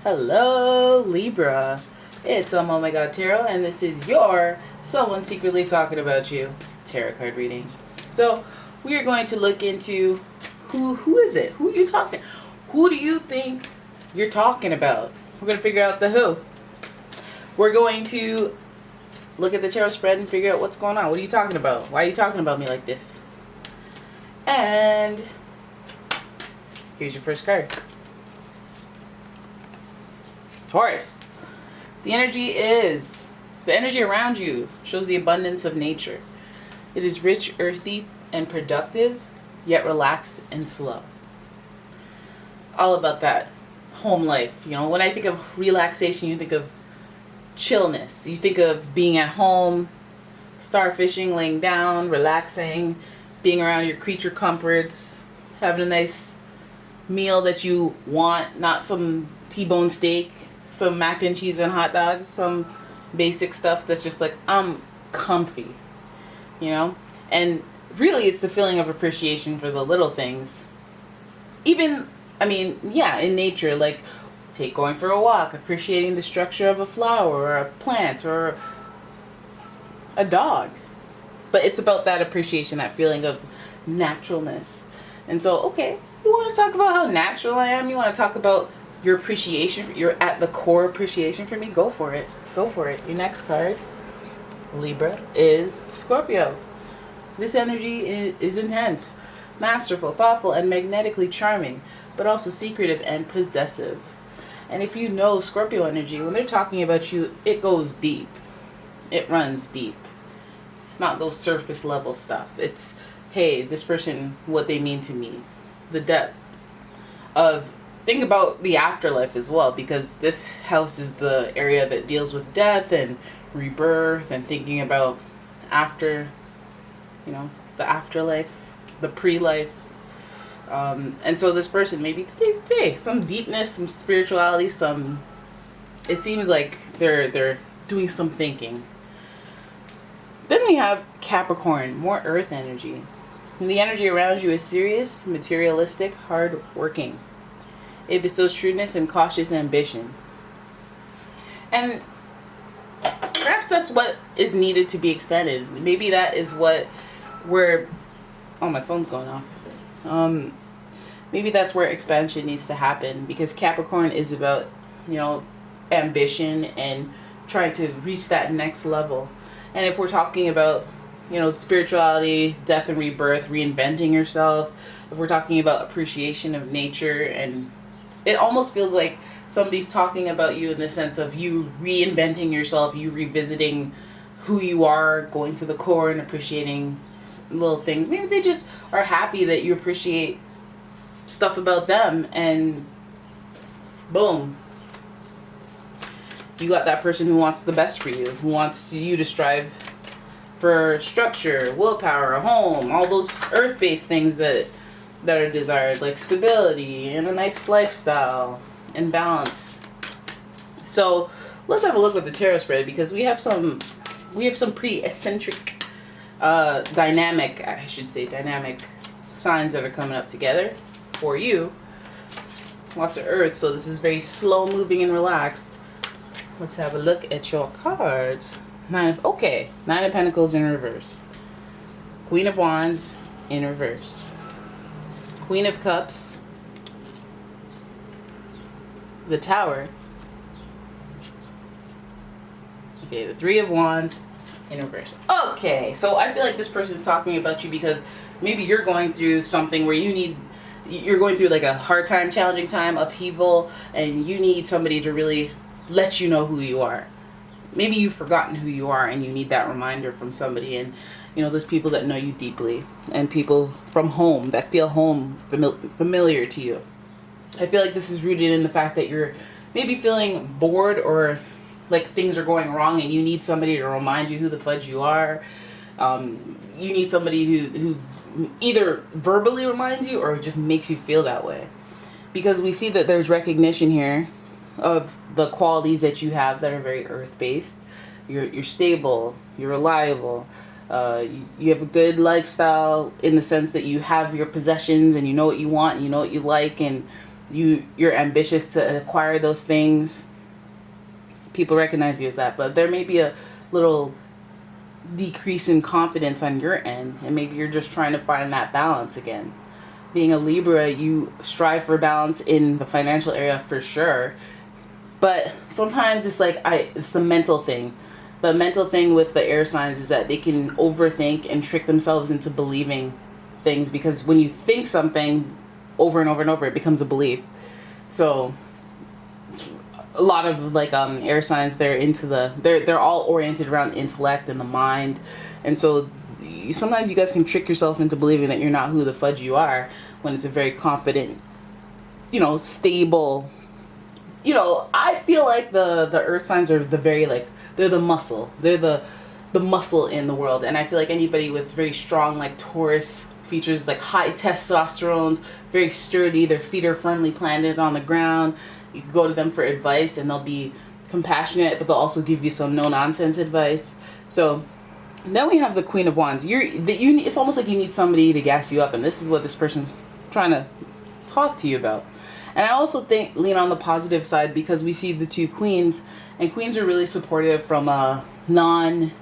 Hello, Libra. It's OMG Tarot, and this is your Someone Secretly Talking About You tarot card reading. So, we are going to look into who is it? Who are you talking? Who do you think you're talking about? We're going to figure out the who. We're going to look at the tarot spread and figure out what's going on. What are you talking about? Why are you talking about me like this? And here's your first card. Taurus. The energy around you shows the abundance of nature. It is rich, earthy, and productive, yet relaxed and slow. All about that home life. You know, when I think of relaxation, you think of chillness. You think of being at home, starfishing, laying down, relaxing, being around your creature comforts, having a nice meal that you want, not some T-bone steak, some mac and cheese and hot dogs, some basic stuff that's just like, I'm comfy, you know? And really it's the feeling of appreciation for the little things. Even, in nature, like going for a walk, appreciating the structure of a flower or a plant or a dog. But it's about that appreciation, that feeling of naturalness. And so, okay, you want to talk about how natural I am? You want to talk about your appreciation, your at the core appreciation for me? Go for it. Go for it. Your next card, Libra, is Scorpio. This energy is intense, masterful, thoughtful, and magnetically charming, but also secretive and possessive. And if you know Scorpio energy, when they're talking about you, it goes deep. It runs deep. It's not those surface level stuff. It's, hey, this person, what they mean to me. The depth of, think about the afterlife as well, because this house is the area that deals with death and rebirth and thinking about after, the afterlife, the pre-life. And so this person, maybe today, some deepness, some spirituality, it seems like they're doing some thinking. Then we have Capricorn, more earth energy. And the energy around you is serious, materialistic, hard-working. It bestows shrewdness and cautious ambition. And perhaps that's what is needed to be expanded. Maybe that is what my phone's going off. Maybe that's where expansion needs to happen, because Capricorn is about, ambition and trying to reach that next level. And if we're talking about, spirituality, death and rebirth, reinventing yourself, if we're talking about appreciation of nature, and it almost feels like somebody's talking about you in the sense of you reinventing yourself, you revisiting who you are, going to the core and appreciating little things. Maybe they just are happy that you appreciate stuff about them, and boom, you got that person who wants the best for you, who wants you to strive for structure, willpower, a home, all those earth-based things that are desired, like stability and a nice lifestyle and balance. So let's have a look at the tarot spread, because we have some pretty eccentric, dynamic signs that are coming up together for you. Lots of earth, so this is very slow moving and relaxed. Let's have a look at your cards. Nine of Pentacles in reverse. Queen of Wands in reverse. Queen of Cups. The Tower. Okay, the Three of Wands in reverse. Okay, so I feel like this person is talking about you because maybe you're going through something where you're going through like a hard time, challenging time, upheaval, and you need somebody to really let you know who you are. Maybe you've forgotten who you are and you need that reminder from somebody. And there's people that know you deeply, and people from home that feel home, familiar to you. I feel like this is rooted in the fact that you're maybe feeling bored, or like things are going wrong, and you need somebody to remind you who the fudge you are. You need somebody who either verbally reminds you or just makes you feel that way. Because we see that there's recognition here of the qualities that you have that are very earth-based. You're stable, you're reliable, you have a good lifestyle in the sense that you have your possessions and you know what you want, and you know what you like, and You're ambitious to acquire those things. People recognize you as that, but there may be a little decrease in confidence on your end, and maybe you're just trying to find that balance again. Being a Libra, you strive for balance in the financial area for sure, but sometimes it's like it's the mental thing. The mental thing with the air signs is that they can overthink and trick themselves into believing things, because when you think something over and over and over, it becomes a belief. So it's a lot of like air signs, they're all oriented around intellect and the mind, and so sometimes you guys can trick yourself into believing that you're not who the fudge you are, when it's a very confident, stable, I feel like the earth signs are the very, like, they're the muscle. They're the muscle in the world. And I feel like anybody with very strong, like, Taurus features, like high testosterone, very sturdy, their feet are firmly planted on the ground. You can go to them for advice and they'll be compassionate, but they'll also give you some no-nonsense advice. So then we have the Queen of Wands. It's almost like you need somebody to gas you up, and this is what this person's trying to talk to you about. And I also think lean on the positive side, because we see the two queens, and queens are really supportive from a non-direct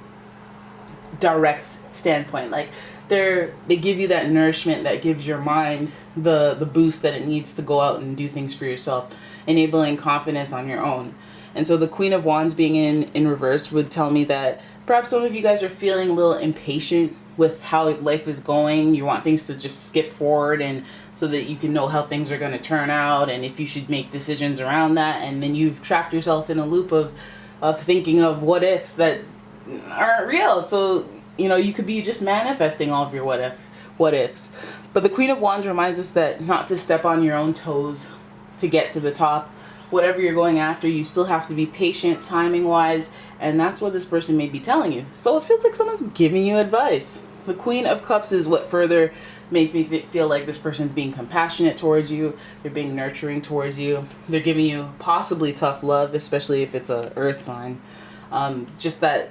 standpoint. Like they give you that nourishment that gives your mind the boost that it needs to go out and do things for yourself, enabling confidence on your own. And so the Queen of Wands being in reverse would tell me that perhaps some of you guys are feeling a little impatient with how life is going. You want things to just skip forward, and so that you can know how things are going to turn out and if you should make decisions around that. And then you've trapped yourself in a loop of thinking of what ifs that aren't real. So, you could be just manifesting all of your what ifs. But the Queen of Wands reminds us that not to step on your own toes to get to the top. Whatever you're going after, you still have to be patient, timing wise, and that's what this person may be telling you. So it feels like someone's giving you advice. The Queen of Cups is what further makes me feel like this person's being compassionate towards you. They're being nurturing towards you. They're giving you possibly tough love, especially if it's a earth sign. Just that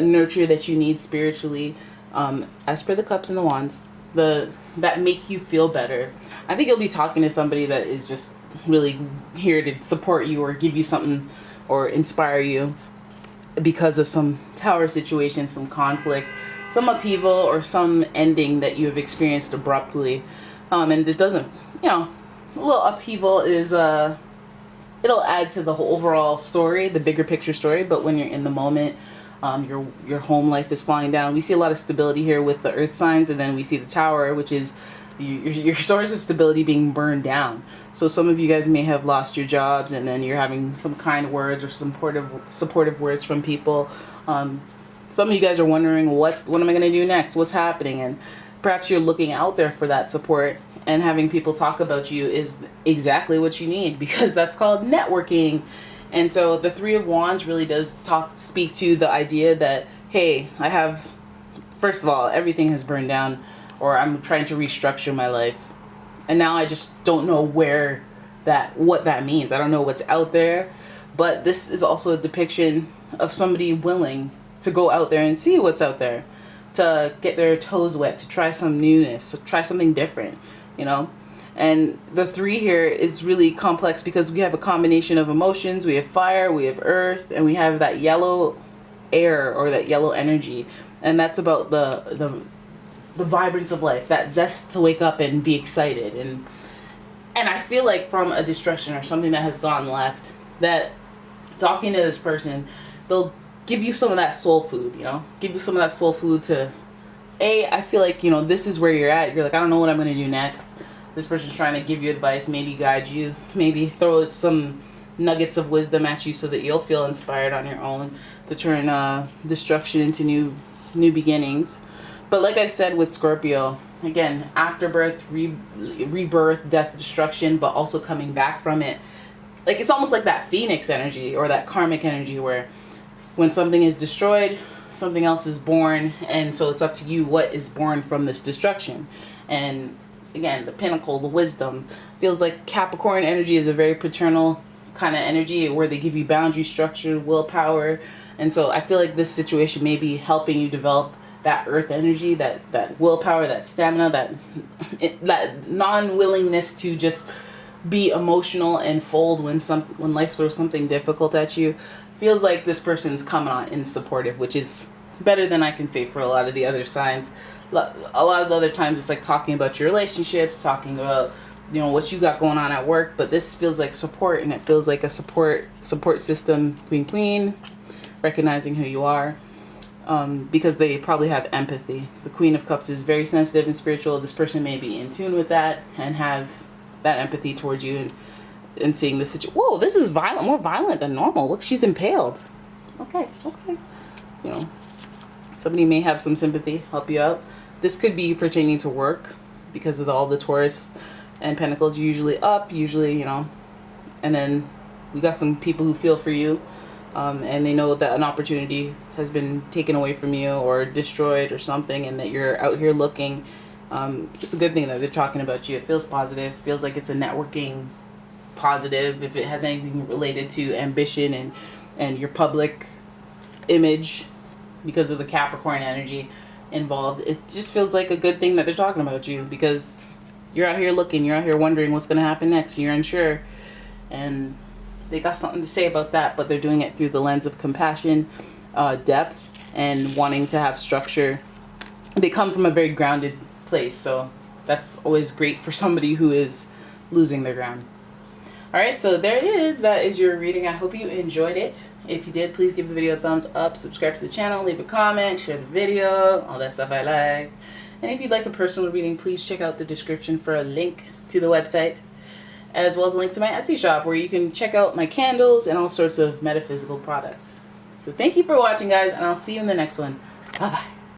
nurture that you need spiritually. As per the Cups and the Wands, that make you feel better. I think you'll be talking to somebody that is just really here to support you or give you something or inspire you because of some tower situation, some conflict, some upheaval, or some ending that you have experienced abruptly. And it doesn't, a little upheaval is, it'll add to the whole overall story, the bigger picture story. But when you're in the moment, your home life is falling down. We see a lot of stability here with the earth signs, and then we see the tower, which is your source of stability being burned down. So some of you guys may have lost your jobs, and then you're having some kind words or supportive words from people. Some of you guys are wondering, what am I going to do next? What's happening? And perhaps you're looking out there for that support, and having people talk about you is exactly what you need, because that's called networking. And so the Three of Wands really does speak to the idea that, hey, first of all, everything has burned down, or I'm trying to restructure my life. And now I just don't know what that means. I don't know what's out there. But this is also a depiction of somebody willing to go out there and see what's out there, to get their toes wet, to try some newness, to try something different, And the three here is really complex because we have a combination of emotions. We have fire, we have earth, and we have that yellow air, or that yellow energy. And that's about the vibrance of life, that zest to wake up and be excited. And I feel like from a destruction or something that has gone left, that talking to this person, they'll give you some of that soul food, give you some of that soul food to, I feel like, this is where you're at. You're like, I don't know what I'm going to do next. This person's trying to give you advice, maybe guide you, maybe throw some nuggets of wisdom at you so that you'll feel inspired on your own to turn destruction into new beginnings. But like I said with Scorpio, again, afterbirth, rebirth, death, destruction, but also coming back from it. Like, it's almost like that phoenix energy, or that karmic energy, where when something is destroyed, something else is born. And so it's up to you what is born from this destruction. And again, the pinnacle, the wisdom, feels like Capricorn energy is a very paternal kind of energy, where they give you boundary, structure, willpower. And so I feel like this situation may be helping you develop that earth energy, that willpower, that stamina, that non-willingness to just be emotional and fold when life throws something difficult at you. Feels like this person's coming on in supportive, which is better than I can say for a lot of the other signs. A lot of the other times it's like talking about your relationships, talking about, you know, what you got going on at work, but this feels like support, and it feels like a support system. Queen, recognizing who you are, because they probably have empathy. The Queen of Cups is very sensitive and spiritual. This person may be in tune with that and have that empathy towards you, and seeing the situation. Whoa, this is violent, more violent than normal. Look, she's impaled. Okay. You know, somebody may have some sympathy, help you out. This could be pertaining to work, because of all the Taurus and Pentacles usually up, you know, and then we got some people who feel for you, and they know that an opportunity has been taken away from you or destroyed or something, and that you're out here looking. It's a good thing that they're talking about you. It feels positive. Feels like it's a networking positive. If it has anything related to ambition and your public image, because of the Capricorn energy involved, it just feels like a good thing that they're talking about you, because you're out here looking, you're out here wondering what's going to happen next, you're unsure, and they got something to say about that, but they're doing it through the lens of compassion, depth, and wanting to have structure. They come from a very grounded place, so that's always great for somebody who is losing their ground. Alright, so there it is. That is your reading. I hope you enjoyed it. If you did, please give the video a thumbs up, subscribe to the channel, leave a comment, share the video, all that stuff I like. And if you'd like a personal reading, please check out the description for a link to the website, as well as a link to my Etsy shop, where you can check out my candles and all sorts of metaphysical products. So thank you for watching, guys, and I'll see you in the next one. Bye-bye.